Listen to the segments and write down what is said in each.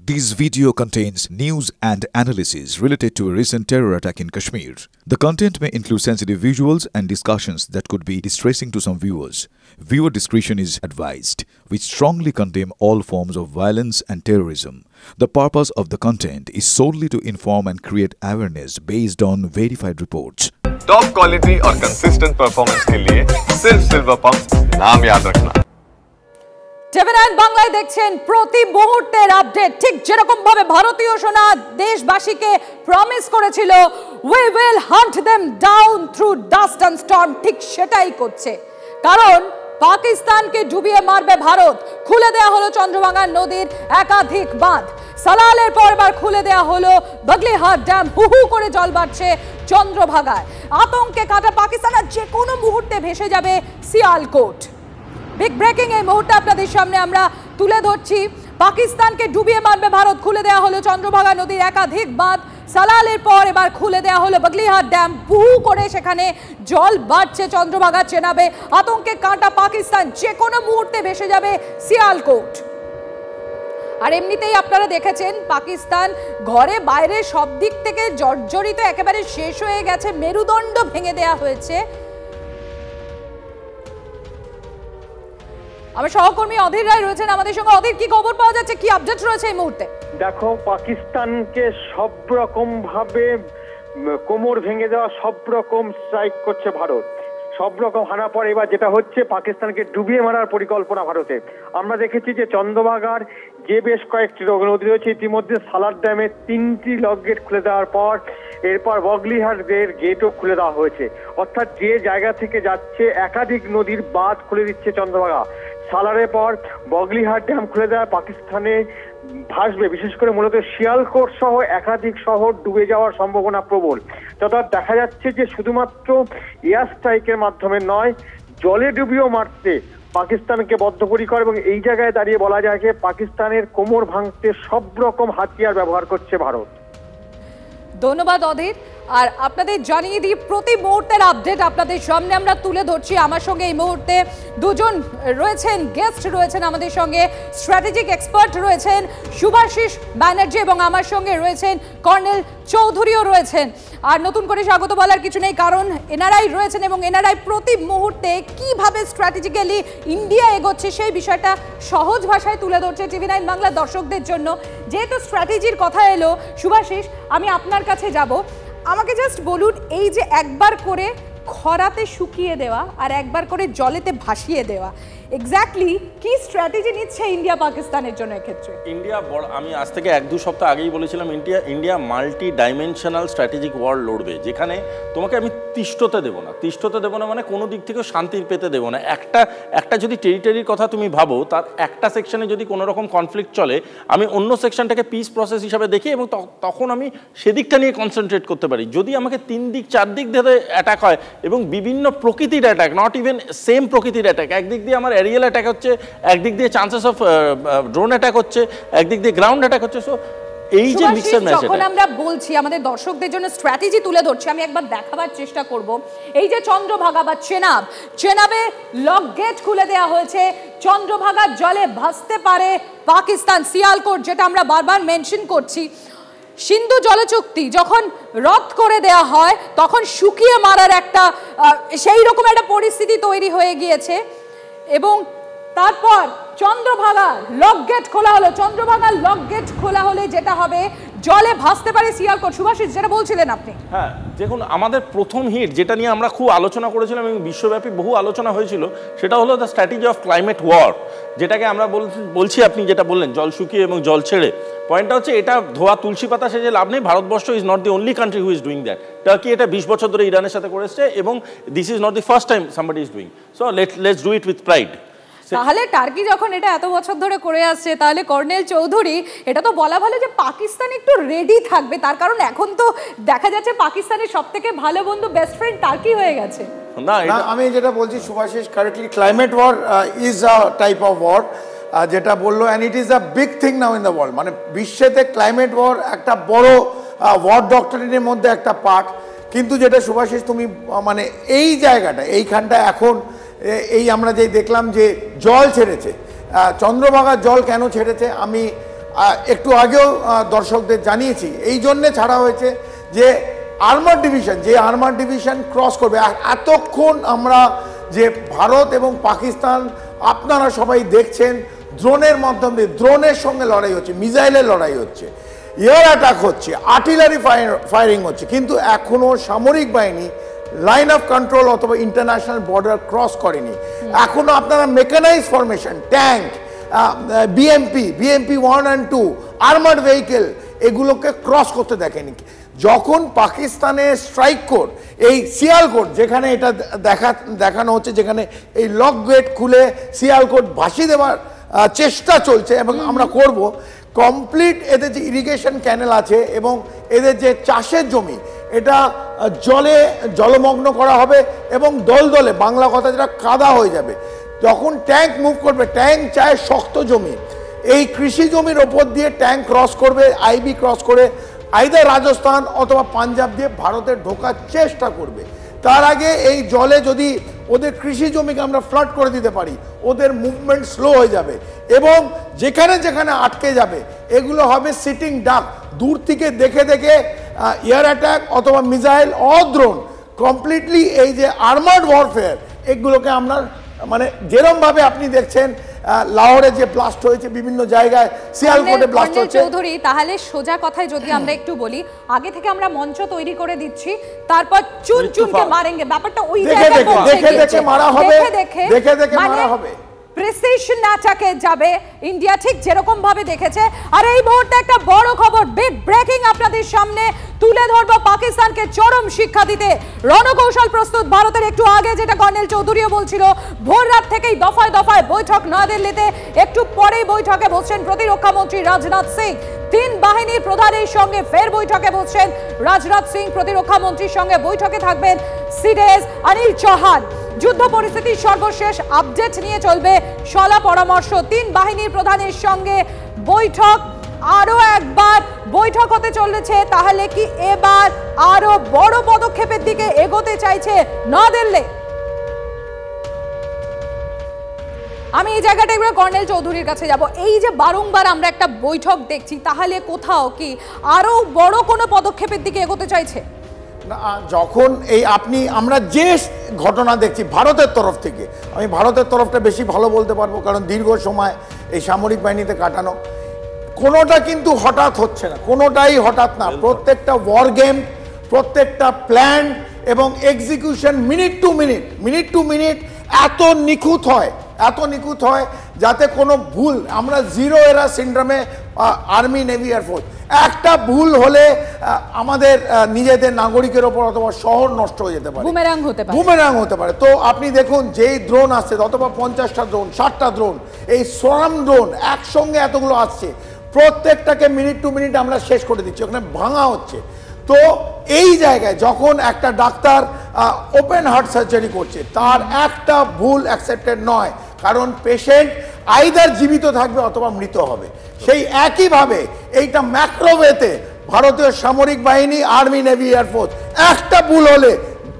This video contains news and analysis related to a recent terror attack in Kashmir. The content may include sensitive visuals and discussions that could be distressing to some viewers. Viewer discretion is advised. We strongly condemn all forms of violence and terrorism. The purpose of the content is solely to inform and create awareness based on verified reports. Top quality और consistent performance के लिए सिर्फ silver pump नाम याद रखना। টিভি9 বাংলায় দেখছেন প্রতি মুহূর্তের আপডেট। ঠিক যেরকম ভাবে ভারতীয় সেনা দেশবাসীকে প্রমিস করেছিল we will hunt them down through dust and storm, ঠিক সেটাই করছে। কারণ পাকিস্তানকে ডুবিয়ে মারবে ভারত। খুলে দেয়া হলো চন্দ্রভাঙা নদীর একাধিক বাঁধ। সালালের পর এবার খুলে দেয়া হলো বাগলিহাট ড্যাম। হুহু করে জল বাড়ছে চন্দ্রভাগায়। আতঙ্কে কাটা পাকিস্তান আর যে কোনো মুহূর্তে ভেসে যাবে সিয়ালকোট। বিগ ব্রেকিং এই মুহূর্তে আপনাদের সামনে আমরা তুলে ধরছি। পাকিস্তানকে ডুবিয়ে মারবে ভারত। খুলে দেয়া হলো চন্দ্রভাগা নদীর একাধিক বাঁধ। সালালের পর এবার খুলে দেয়া হলো বাগলিহাট ড্যাম। বহু করে সেখানে জল বাড়ছে চন্দ্রভাগা চেনাবে। আতঙ্কে কাঁটা পাকিস্তান, যে কোনো মুহূর্তে ভেসে যাবে সিয়ালকোট। আর এমনিতেই আপনারা দেখেছেন পাকিস্তান ঘরে বাইরে সব দিক থেকে জর্জরিত, একেবারে শেষ হয়ে গেছে। মেরুদণ্ড ভেঙে দেয়া হয়েছে। আমার সহকর্মী অধীর রায় রয়েছেন আমাদের সঙ্গে। অধীর, কি খবর পাওয়া যাচ্ছে, কি আপডেট রয়েছে এই মুহূর্তে? দেখো, পাকিস্তানকে সব রকম ভাবে কোমর ভেঙে দেওয়া, সব রকম স্ট্রাইক করছে ভারত। সব রকম হানা পরে এবার যেটা হচ্ছে পাকিস্তানকে ডুবিয়ে মারার পরিকল্পনা ভারতে। আমরা দেখেছি যে চন্দ্রভাগার যে বেশ কয়েকটি নদী রয়েছে, ইতিমধ্যে সালার ড্যামে 3টি লক গেট খুলে দেওয়ার পর এরপর বগলিহাট গেটও খুলে দেওয়া হয়েছে। অর্থাৎ যে জায়গা থেকে যাচ্ছে একাধিক নদীর বাঁধ খুলে দিচ্ছে চন্দ্রভাগা। সালারের পর বগলিহাট ড্যাম খুলে দেওয়া পাকিস্তানে ভাসবে, বিশেষ করে মূলত শিয়ালকোট সহ একাধিক শহর ডুবে যাওয়ার সম্ভাবনা প্রবল। তথা দেখা যাচ্ছে যে শুধুমাত্র এয়ার স্ট্রাইকের মাধ্যমে নয়, জলে ডুবিয়েও মারতে পাকিস্তানকে বদ্ধপরিকর। এবং এই জায়গায় দাঁড়িয়ে বলা যায় যে পাকিস্তানের কোমর ভাঙতে সব রকম হাতিয়ার ব্যবহার করছে ভারত। ধন্যবাদ অধীর। আর আপনাদের জানিয়ে দিই প্রতি মুহূর্তের আপডেট আপনাদের সামনে আমরা তুলে ধরছি। আমার সঙ্গে এই মুহূর্তে দুজন রয়েছেন, গেস্ট রয়েছেন আমাদের সঙ্গে। স্ট্র্যাটেজিক এক্সপার্ট রয়েছেন শুভাশিস ব্যানার্জি এবং আমার সঙ্গে রয়েছেন কর্নেল চৌধুরীও রয়েছেন। আর নতুন করে স্বাগত বলার কিছু নেই, কারণ এনআরআই রয়েছেন এবং এনআরআই প্রতি মুহূর্তে কিভাবে স্ট্র্যাটেজিক্যালি ইন্ডিয়া এগোচ্ছে সেই বিষয়টা সহজ ভাষায় তুলে ধরছে টিভি9 বাংলা দর্শকদের জন্য। যেহেতু স্ট্র্যাটেজির কথা এলো, শুভাশিস আমি আপনার কাছে যাব। আমাকে জাস্ট বলুন, এই যে একবার করে খরাতে শুকিয়ে দেওয়া আর একবার করে জলেতে ভাসিয়ে দেওয়া, এক্স্যাক্টলি কি স্ট্র্যাটেজি নিচ্ছে ইন্ডিয়া পাকিস্তানের জন্য এক্ষেত্রে? ইন্ডিয়া আমি আজ থেকে 1-2 সপ্তাহ আগেই বলেছিলাম India multi dimensional strategic war লড়বে, যেখানে তোমাকে আমি তিষ্ঠতে দেবো না মানে কোনো দিক থেকেও শান্তির পেতে দেবো না। একটা যদি টেরিটরির কথা তুমি ভাবো, তার একটা সেকশনে যদি কোনো রকম কনফ্লিক্ট চলে, আমি অন্য সেকশনটাকে পিস প্রসেস হিসাবে দেখি এবং তখন আমি সেদিকটা নিয়ে কনসেন্ট্রেট করতে পারি। যদি আমাকে 3 দিক 4 দিক ধরে অ্যাটাক হয় এবং বিভিন্ন প্রকৃতির অ্যাটাক, নট ইভেন সেম প্রকৃতির অ্যাটাক, একদিক দিয়ে আমার এরিয়াল অ্যাটাক হচ্ছে, একদিক দিয়ে চান্সেস অফ ড্রোন অ্যাটাক হচ্ছে, একদিক দিয়ে গ্রাউন্ড অ্যাটাক হচ্ছে। সো এই যে মিক্সড ম্যাচ, যখন আমরা বলছি আমাদের দর্শকদের জন্য স্ট্র্যাটেজি তুলে ধরছি, আমি একবার দেখাবার চেষ্টা করব। এই যে চন্দ্রভাগা বা চেনাবে লক গেট খুলে দেওয়া হয়েছে। চন্দ্রভাগার জলে ভাসতে পারে পাকিস্তান। সিয়ালকোট, যেটা আমরা বারবার মেনশন করছি, সিন্ধু জলচুক্তি যখন রদ করে দেয়া হয় তখন শুকিয়ে মারার একটা সেই রকম একটা পরিস্থিতি তৈরি হয়ে গিয়েছে। এবং তারপর চন্দ্রভাগা লক গেট খোলা হলো। চন্দ্রভাগা লক গেট খোলা হলে যেটা হবে, জলে ভাসতে পারে সিয়ালকোট। শুভাশিস, যেটা বলছিলেন আপনি। হ্যাঁ, দেখুন আমাদের প্রথম হিট যেটা নিয়ে আমরা খুব আলোচনা করেছিলাম এবং বিশ্বব্যাপী বহু আলোচনা হয়েছিল, সেটা হলো the strategy of climate war, যেটাকে আমরা বলছি, আপনি যেটা বললেন জল শুকিয়ে এবং জল ছেড়ে। পয়েন্টটা হচ্ছে, এটা ধোয়া তুলসী পাতা সেজে লাভ নেই। Bharatvarsha is not the only country who is doing that. Turkey এটা 20 বছর ধরে ইরানের সাথে করে এসছে এবং this is not the first time somebody is doing. So let's do it with pride. তাহলে টার্কি যখন এটা এত বছর ধরে করে আসছে, তাহলে কর্নেল চৌধুরী এটা তো বলা ভালো যে পাকিস্তান একটু রেডি থাকবে। তার কারণ এখন তো দেখা যাচ্ছে পাকিস্তানের সবথেকে ভালো বন্ধু, বেস্ট ফ্রেন্ড টার্কি হয়ে গেছে। না, আমি যেটা বলছি Shubhashis correctly, climate war is a type of war, যেটা বললো, and it is a big thing now in the world. মানে বিশ্বেতে ক্লাইমেট ওয়ার একটা বড় ওয়ার ডক্টরিনের মধ্যে একটা পার্ট। কিন্তু যেটা শুভাশিস তুমি মানে এই জায়গাটা, এইখানটা এখন এই আমরা যে দেখলাম যে জল ছেড়েছে, চন্দ্রভাগার জল কেন ছেড়েছে, আমি একটু আগেও দর্শকদের জানিয়েছি, এই জন্যে ছাড়া হয়েছে যে আর্মার ডিভিশন, যে আর্মার ডিভিশন ক্রস করবে। এতক্ষণ আমরা যে ভারত এবং পাকিস্তান আপনারা সবাই দেখছেন ড্রোনের মাধ্যমে, ড্রোনের সঙ্গে লড়াই হচ্ছে, মিসাইলের লড়াই হচ্ছে, এয়ার অ্যাটাক হচ্ছে, আর্টিলারি ফায়ারিং হচ্ছে, কিন্তু এখনো সামরিক বাহিনী লাইন অফ কন্ট্রোল অথবা ইন্টারন্যাশনাল বর্ডার ক্রস করেনি। এখনো আপনারা mechanise formation, tank, BMP 1 and 2, armoured vehicle, এগুলোকে ক্রস করতে দেখেনি। যখন পাকিস্তানের স্ট্রাইক কোড, এই সিয়ালকোট যেখানে এটা দেখানো হচ্ছে, যেখানে এই লক গেট খুলে সিয়ালকোট ভাসিয়ে দেওয়ার চেষ্টা চলছে এবং আমরা করব, কমপ্লিট এদের যে ইরিগেশন ক্যানেল আছে এবং এদের যে চাষের জমি, এটা জলমগ্ন করা হবে এবং দলদলে, বাংলা কথা যেটা কাদা হয়ে যাবে। যখন ট্যাঙ্ক মুভ করবে, ট্যাঙ্ক চায় শক্ত জমি, এই কৃষি জমির ওপর দিয়ে ট্যাঙ্ক ক্রস করবে, আইবি ক্রস করে আইদার রাজস্থান অথবা পাঞ্জাব দিয়ে ভারতে ঢোকার চেষ্টা করবে। তার আগে এই জলে যদি ওদের কৃষি জমিকে আমরা ফ্লাড করে দিতে পারি, ওদের মুভমেন্ট স্লো হয়ে যাবে এবং যেখানে যেখানে আটকে যাবে এগুলো হবে সিটিং ডাক। দূর থেকে দেখে দেখে এয়ার অ্যাটাক অথবা মিসাইল অড্রোন, কমপ্লিটলি এই যে আর্মার্ড ওয়ারফেয়ার, এগুলোকে আমরা মানে যেরকমভাবে আপনি দেখছেন লাহোরে যে ব্লাস্ট হয়েছে, বিভিন্ন জায়গায় সিয়ালকোটে ব্লাস্ট হচ্ছে। চৌধুরী, তাহলে সোজা কথায় যদি আমরা একটু বলি, আগে থেকে আমরা মঞ্চ তৈরি করে দিচ্ছি, তারপর চুন চুনকে মারেঙ্গে, ব্যাপারটা ওই জায়গায় দেখে দেখে মারা হবে, দেখে দেখে মারা হবে, প্রিসিশন অ্যাটাকে যাবে ইন্ডিয়া, ঠিক যেরকম ভাবে দেখেছে। আর এই মুহূর্তে একটা বড় খবর, বিগ ব্রেকিং আপনাদের সামনে তুলে ধরবো, পাকিস্তানকে চরম শিক্ষা দিতে রণকৌশল প্রস্তুত ভারতের। একটু আগে যেটা কর্নেল চৌধুরীও বলছিল, ভোর রাত থেকেই দফায় দফায় বৈঠক নয়াদিল্লিতে, একটু পরেই বৈঠকে বসছেন প্রতিরক্ষা মন্ত্রী রাজনাথ সিং। 3 বাহিনীর প্রধানের সঙ্গে ফের বৈঠকে বসছেন রাজনাথ সিং, প্রতিরক্ষা মন্ত্রীর সঙ্গে বৈঠকে থাকবেন সিডিএস অনিল চৌহান। যুদ্ধ পরিস্থিতির সর্বশেষ আপডেট নিয়ে চলবে শলা পরামর্শ। 3 বাহিনীর প্রধানের সঙ্গে বৈঠক, আরো একবার বৈঠক হতে চলেছে। তাহলে কি এবার আরো বড় পদক্ষেপের দিকে এগোতে চাইছে নয়াদিল্লি? আমি এই জায়গাটা এবার কর্নেল চৌধুরীর কাছে যাব। এই যে বারংবার আমরা একটা বৈঠক দেখছি, তাহলে কোথাও কি আরো বড় কোনো পদক্ষেপের দিকে এগোতে চাইছে? যখন এই আমরা যে ঘটনা দেখছি ভারতের তরফ থেকে, আমি ভারতের তরফটা বেশি ভালো বলতে পারবো, কারণ দীর্ঘ সময় এই সামরিক বাহিনীতে কাটানো, কোনোটা কিন্তু হঠাৎ হচ্ছে না, কোনোটাই হঠাৎ না। প্রত্যেকটা ওয়ার গেম, প্রত্যেকটা প্ল্যান এবং এক্সিকিউশন মিনিট টু মিনিট এত নিখুঁত হয় যাতে কোনো ভুল, আমরা জিরো এরা সিন্ড্রোমে আর্মি, নেভি, এয়ারফোর্স, একটা ভুল হলে আমাদের নিজেদের নাগরিকের ওপর অথবা শহর নষ্ট হয়ে যেতে পারে, বুমেরাং হতে পারে। তো আপনি দেখুন, যেই ড্রোন আসছে, অথবা 50টা ড্রোন, 60টা ড্রোন, এই সোরাম ড্রোন একসঙ্গে এতগুলো আসছে, প্রত্যেকটাকে মিনিট টু মিনিট আমরা শেষ করে দিচ্ছি, ওখানে ভাঙা হচ্ছে। তো এই জায়গায় যখন একটা ডাক্তার ওপেন হার্ট সার্জারি করছে, তার একটা ভুল অ্যাকসেপ্টেড নয়, কারণ পেশেন্ট আইদার জীবিত থাকবে অথবা মৃত হবে। সেই একইভাবে এইটা ম্যাক্রোওয়েতে ভারতীয় সামরিক বাহিনী, আর্মি, নেভি, এয়ারফোর্স, একটা ভুল হলে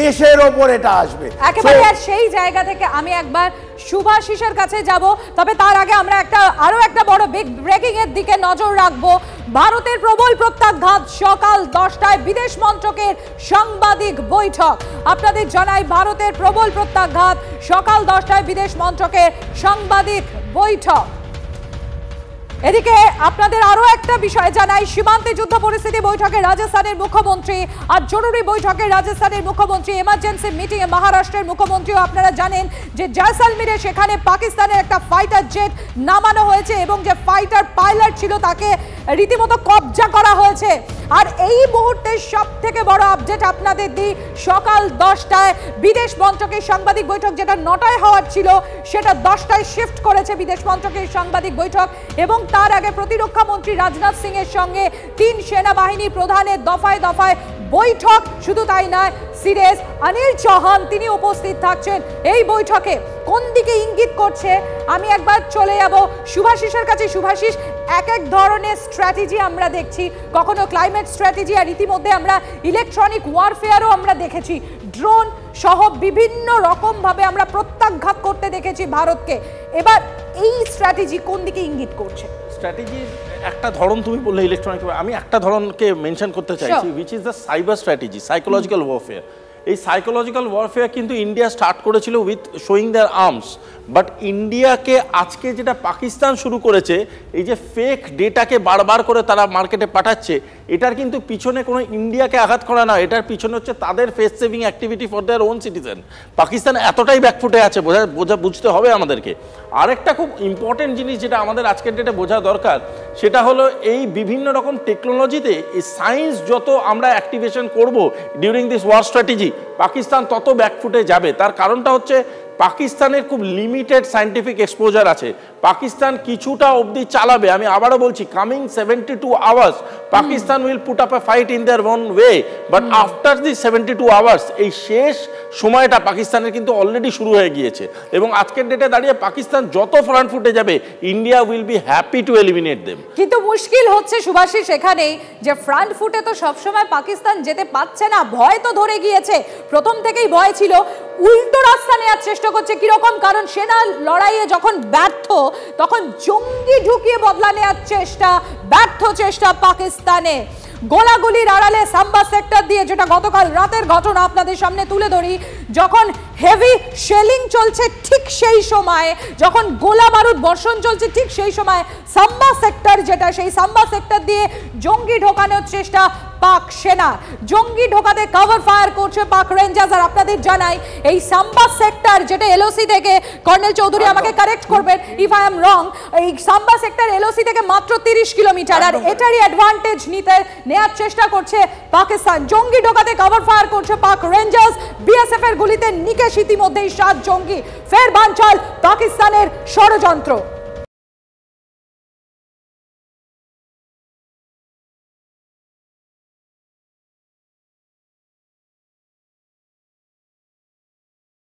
দেশের ওপর এটা আসবে একেবারে। আর সেই জায়গা থেকে আমি একবার শুভাশিসের কাছে যাব, তবে তার আগে আমরা আরো একটা বড় বিগ ব্রেকিং এর দিকে নজর রাখবো। ভারতের প্রবল প্রত্যাঘাত, সকাল 10টায় বিদেশ মন্ত্রকের সাংবাদিক বৈঠক। আপনাদের জানাই, ভারতের প্রবল প্রত্যাঘাত, সকাল 10টায় বিদেশ মন্ত্রকের সাংবাদিক বৈঠক। এদিকে আপনাদের আরো একটা বিষয় জানাই, সীমান্তে যুদ্ধ পরিস্থিতি বৈঠকে রাজস্থানের মুখ্যমন্ত্রী, আর জরুরি বৈঠকে রাজস্থানের মুখ্যমন্ত্রী, এমার্জেন্সি মিটিং এ মহারাষ্ট্রের মুখ্যমন্ত্রীও। আপনারা জানেন যে জয়সালমীরে সেখানে পাকিস্তানের একটা ফাইটার জেট নামানো হয়েছে এবং যে ফাইটার পাইলট ছিল তাকে রীতিমতো কবজা করা হয়েছে। আর এই মুহূর্তে সব থেকে বড় আপডেট আপনাদের দিই, সকাল 10টায় বিদেশ মন্ত্রকের সাংবাদিক বৈঠক, যেটা 9টায় হওয়ার ছিল সেটা 10টায় শিফট করেছে বিদেশ মন্ত্রকের সাংবাদিক বৈঠক। এবং তার আগে প্রতিরক্ষা মন্ত্রী রাজনাথ সিং এর সঙ্গে 3 সেনাবাহিনী প্রধানের দফায় দফায় বৈঠক। শুধু তাই নয়, সিডিএস অনিল চৌহান তিনি উপস্থিত থাকছেন এই বৈঠকে। কোন দিকে ইঙ্গিত করছে আমি একবার চলে যাব শুভাশিসের কাছে। শুভাশিস, এক ধরনের স্ট্র্যাটেজি আমরা দেখছি, কখনো ক্লাইমেট স্ট্র্যাটেজি, আর ইতিমধ্যে আমরা ইলেকট্রনিক ওয়ারফেয়ারও আমরা দেখেছি, ড্রোন সহ বিভিন্ন রকম ভাবে আমরা প্রত্যাঘাত করতে দেখেছি ভারতকে। এবার এই স্ট্র্যাটেজি কোন দিকে ইঙ্গিত করছে? স্ট্র্যাটেজি একটা ধরন তুমি বললে ইলেকট্রনিক, আমি একটা ধরনকে মেনশন করতে চাইছি, which is the cyber strategy, psychological warfare. এই সাইকোলজিক্যাল ওয়ারফেয়ার কিন্তু ইন্ডিয়া স্টার্ট করেছিল with showing their arms, but ইন্ডিয়াকে আজকে যেটা পাকিস্তান শুরু করেছে, এই যে ফেক ডেটাকে বারবার করে তারা মার্কেটে পাঠাচ্ছে, এটার কিন্তু পিছনে কোনো ইন্ডিয়াকে আঘাত করা না, এটার পিছনে হচ্ছে তাদের face saving activity for their own citizen. Pakistan এতটাই ব্যাকফুটে আছে, বুঝতে হবে আমাদেরকে। আরেকটা খুব ইম্পর্টেন্ট জিনিস যেটা আমাদের আজকের ডেটে বোঝা দরকার, সেটা হলো এই বিভিন্ন রকম টেকনোলজিতে এই সায়েন্স যত আমরা অ্যাক্টিভেশন করব during this war strategy, Pakistan তত ব্যাকফুটে যাবে। তার কারণটা হচ্ছে পাকিস্তানের খুব লিমিটেড সায়েন্টিফিক এক্সপোজার আছে। পাকিস্তান কিছুটা অবধি চালাবে, আমি আবারও বলছি, coming 72 hours Pakistan will put up A fight in their own way, but after the 72 hours এই শেষ সময়টা পাকিস্তানের কিন্তু অলরেডি শুরু হয়ে গিয়েছে। এবং আজকের ডেটে দাঁড়িয়ে পাকিস্তান যত ফ্রন্ট ফুটে যাবে, India will be happy to eliminate them. কিন্তু মুশকিল হচ্ছে সুভাষিস এখানেই যে ফ্রন্ট ফুটে তো সবসময় পাকিস্তান যেতে পারছে না, ভয় তো ধরে গিয়েছে, প্রথম থেকেই ভয় ছিল। উল্টো রাস্তা নেওয়ার চেষ্টা করছে, কিরকম? কারণ সেনা লড়াইয়ে যখন ব্যর্থ, তখন জঙ্গি ঢুকিয়ে বদলা নেওয়ার চেষ্টা, ব্যর্থ চেষ্টা পাকিস্তানে। গোলাগুলির আড়ালে সাম্বা সেক্টর দিয়ে, যেটা গতকাল রাতের ঘটনা আপনাদের সামনে তুলে ধরি, যখন হেভি শেলিং চলছে ঠিক সেই সময়, যখন গোলা বারুদ বর্ষণ চলছে ঠিক সেই সময় সাম্বা সেক্টর, যেটা সেই সাম্বা সেক্টর দিয়ে জঙ্গি ঢোকানোর চেষ্টা পাক সেনা। জঙ্গি ঢোকাতে কভার ফায়ার করছে পাক রেঞ্জার্স। আর আপনাদের জানাই, এই সাম্বা সেক্টর যেটা এলওসি থেকে, কর্নেল চৌধুরী আমাকে কারেক্ট করবেন ইফ আই এম রং, এই সাম্বা সেক্টর এলওসি থেকে মাত্র 30 কিলোমিটার। আর এটারই অ্যাডভান্টেজ নেওয়ার চেষ্টা করছে পাকিস্তান। জঙ্গি ঢোকাতে কভার ফায়ার করছে পাক রেঞ্জার্স। বিএসএফ এর গুলিতে নিকেশ ইতিমধ্যেই 7 জঙ্গি। ফের বানচাল পাকিস্তানের ষড়যন্ত্র।